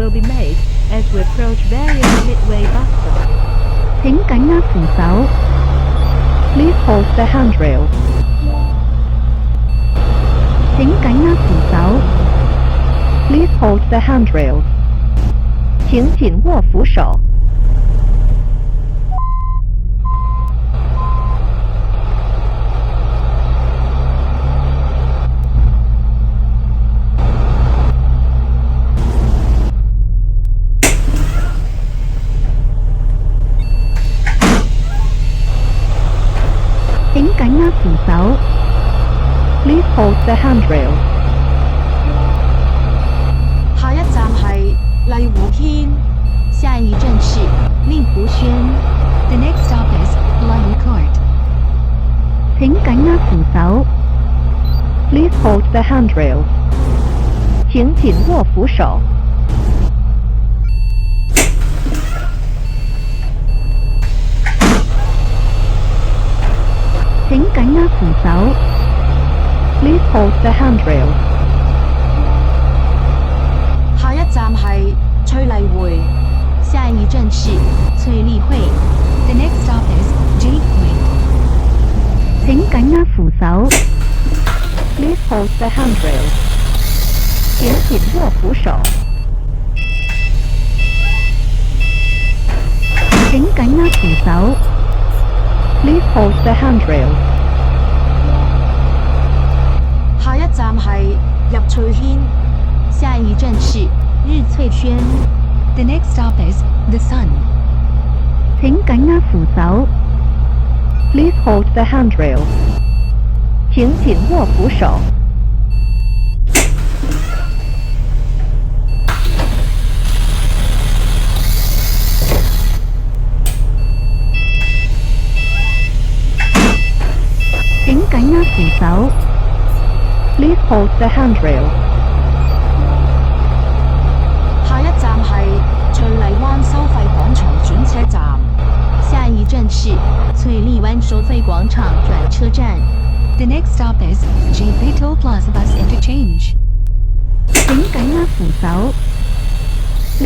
will be made as we approach various midway bus stops. 請緊握扶手。Please hold the handrail. 請緊握扶手。Please hold the handrail. 請緊握扶手。請緊握扶手。Please hold the handrail. 下一站係麗湖軒，下一站是麗湖軒。The next stop is Lihu Court. 請緊握扶手。Please hold the handrail. 請緊握扶手。請緊握扶手。Please hold the handrail. 下一站係翠麗匯，下一站是翠麗匯。The next stop is Jade Point. 請緊握扶手。Please hold the handrail. 請緊握扶手。請緊握扶手。Please hold the handrail. 下一站係日翠軒，下一站是日翠軒。The next stop is The Sun. 請緊握扶手。Please hold the handrail. 請緊握扶手。請緊握扶手。Please hold the handrail. 下一站係翠麗灣收費廣場轉車站，下一站是翠麗灣收費廣場轉車站。The next stop is Jade Toll Plaza Bus Interchange. 請緊握扶手。